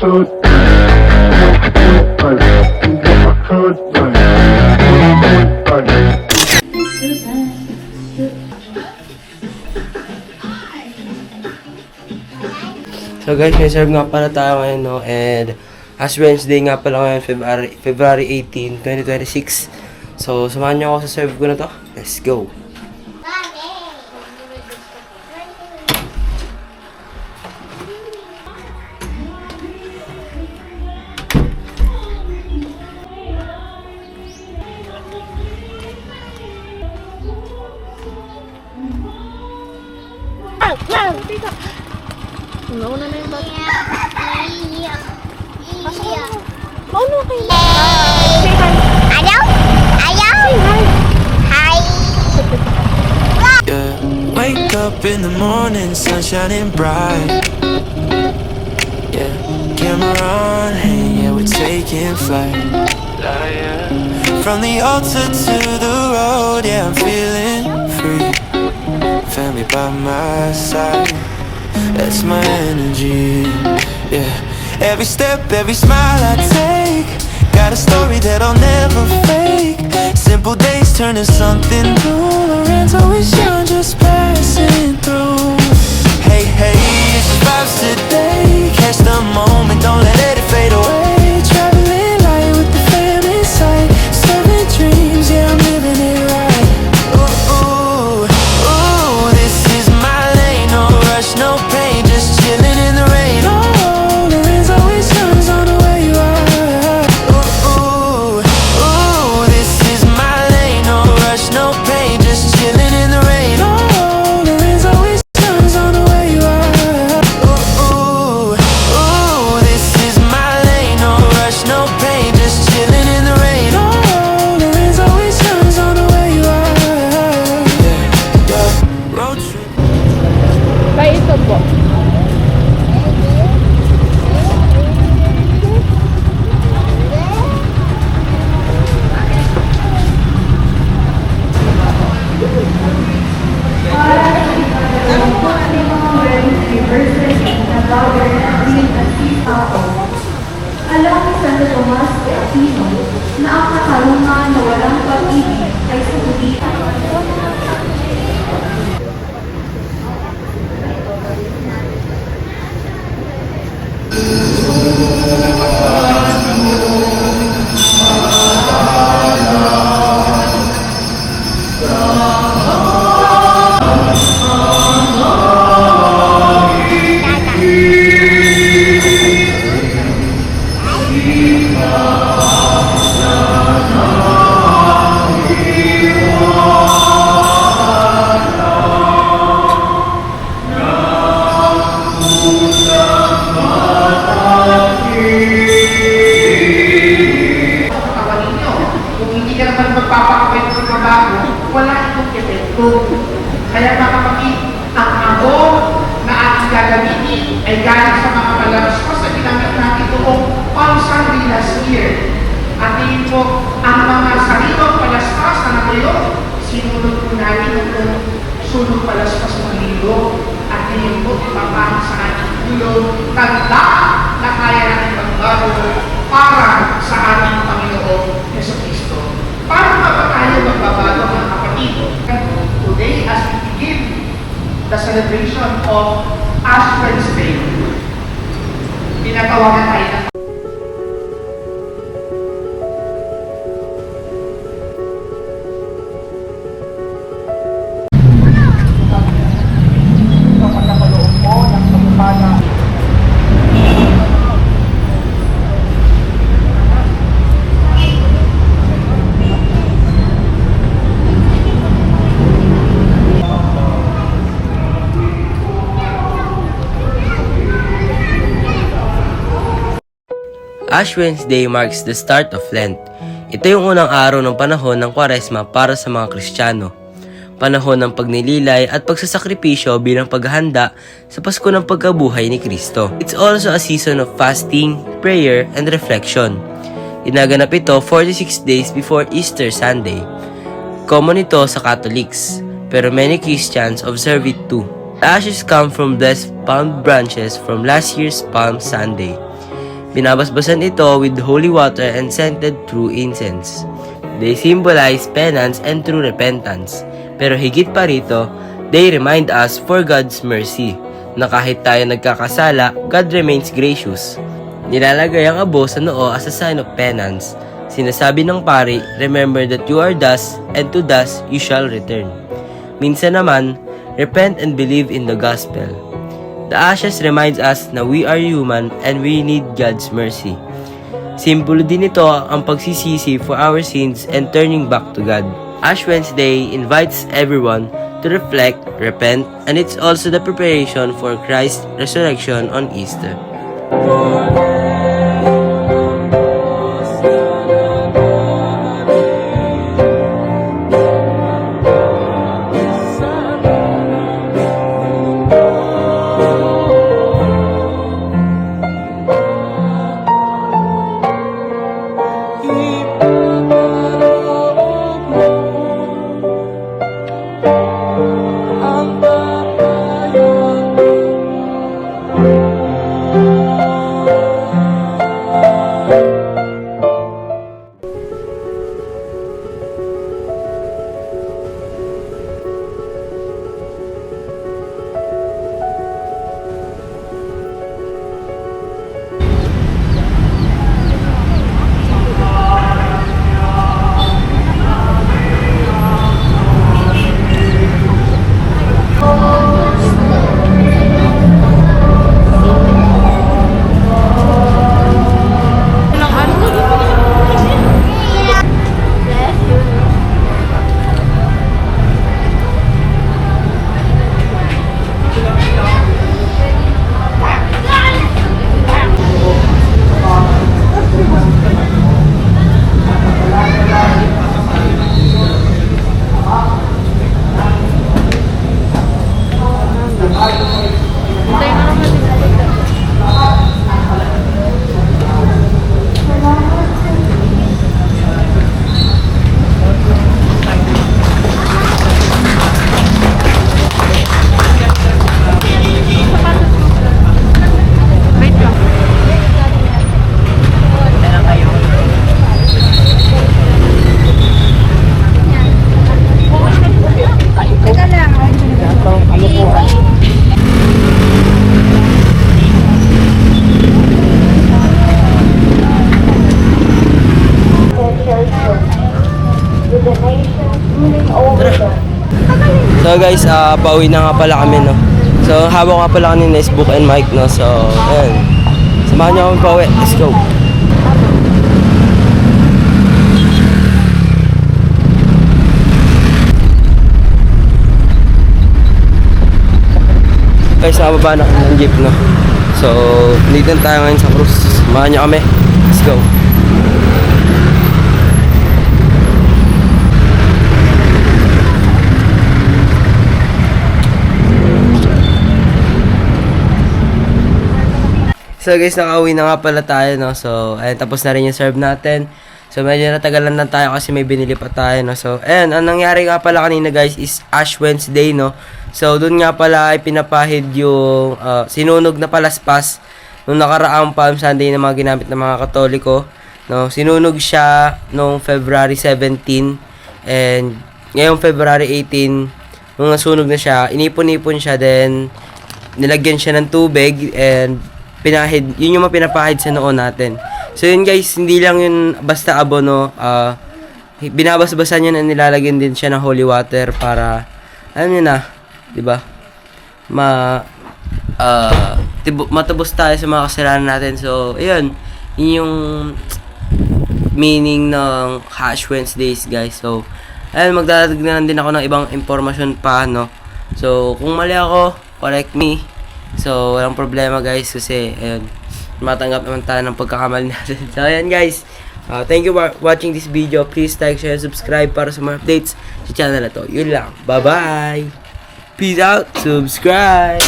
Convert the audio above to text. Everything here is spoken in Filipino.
So guys, may serve nga pala tayo ngayon, no? And as Wednesday nga pala ngayon, February 18, 2026. So, samahan niyo ako sa serve ko na to. Let's go! Nauna na yung bata. Pasok Iya. mo. Mauna kayo. Ayaw? Ayaw? Hi. Yeah. Wake up in the morning, sun shining bright. Yeah, camera on, hey, yeah, we're taking flight. From the altar to the road, yeah, I'm feeling free. Family by my side, that's my energy. Yeah, every step, every smile I take, got a story that I'll never fake. Simple days turn to something new. Lorenzo is young, just passing through. Hey, hey, it's vibes today. Catch the moment, don't let it fade away. Traveling light with the fam inside. Serving dreams, yeah, I'm living it right. Ooh, ooh, ooh, this is my lane. No rush, no pain, just chilling in the rain. Oh, Lorenzo is young, on the way you are. Ooh, ooh, ooh, this is my lane. No rush, no pain, just chilling in the rain. Oh, Lorenzo is young, on the way you are. Ooh, ooh, ooh, this is my lane. No rush, no pain, just chilling in the rain. Oh, Lorenzo is young, on the way you are. Yeah, yeah, road trip. Kaya ito po. Alam ni Santo Tomas de Aquino na ang katarungan na walang pag-ibig ay suudian. Magpapakwento ng bago, wala itong epekto. Kaya mga kapatid, ang ako na ating gagamitin ay galing sa mga palalaspas na ginamit natin noong Palm Sunday last year. At tingin po, ang mga sariwang palaspas na ngayon, sinunod po namin itong sunod palaspas ng linggo. At tingin po, ipapang sa ating ulo, tanda na kaya natin magbago para sa ating Panginoon Yeso Cristo. Paano ba tayo magbabago mga kapatid? Today, as we begin the celebration of Ash Wednesday, pinatawagan tayo ng pagkakaloon mo ng pagpapala. Ash Wednesday marks the start of Lent. Ito yung unang araw ng panahon ng Kwaresma para sa mga Kristiyano. Panahon ng pagnililay at pagsasakripisyo bilang paghahanda sa Pasko ng pagkabuhay ni Kristo. It's also a season of fasting, prayer, and reflection. Inaganap ito 46 days before Easter Sunday. Common ito sa Catholics, pero many Christians observe it too. The ashes come from blessed palm branches from last year's Palm Sunday. Binabasbasan ito with holy water and scented through incense. They symbolize penance and true repentance. Pero higit pa rito, they remind us for God's mercy, na kahit tayo nagkakasala, God remains gracious. Nilalagay ang abo sa noo as a sign of penance. Sinasabi ng pari, remember that you are dust, and to dust you shall return. Minsan naman, repent and believe in the gospel. The ashes reminds us na we are human and we need God's mercy. Simbolo din ito ang pagsisisi for our sins and turning back to God. Ash Wednesday invites everyone to reflect, repent, and it's also the preparation for Christ's resurrection on Easter. So guys, pauwi na nga pala kami, no. So habang nga pala kanina is book and mic, no. So ayun, samahan niyo kami pauwi. Let's go. Guys, nakababa na kami ng jeep, no. So dito na tayo ngayon sa cruise. Samahan niyo kami. Let's go. So guys, nakauwi na nga pala tayo, no. So, ayun, tapos na rin yung serve natin. So, medyo natagalan lang tayo kasi may binili pa tayo, no. So, ayun, ang nangyari nga pala kanina, guys, is Ash Wednesday, no. So, dun nga pala ay pinapahid yung sinunog na palaspas nung nakaraang Palm Sunday na mga ginamit ng mga Katoliko, no. Sinunog siya nung February 17 and ngayong February 18, nung nasunog na siya, inipon-ipon siya, then nilagyan siya ng tubig and pinahid, yun yung pinapahid sa noon natin. So yun guys, hindi lang yun basta abono, binabasbasan yun at nilalagyan din siya ng holy water para, alam nyo na, di ba? Matubos tayo sa mga kasalanan natin. So, ayun, yun yung meaning ng Ash Wednesdays, guys. So, ayun, magdadagdag na din ako ng ibang impormasyon pa, no? So, kung mali ako, correct me. So, walang problema guys kasi, ayun, matanggap naman tayo ng pagkakamali natin. So, ayan guys, thank you for watching this video. Please like, share, subscribe para sa mga updates sa channel na to. Yun lang. Bye-bye! Peace out! Subscribe!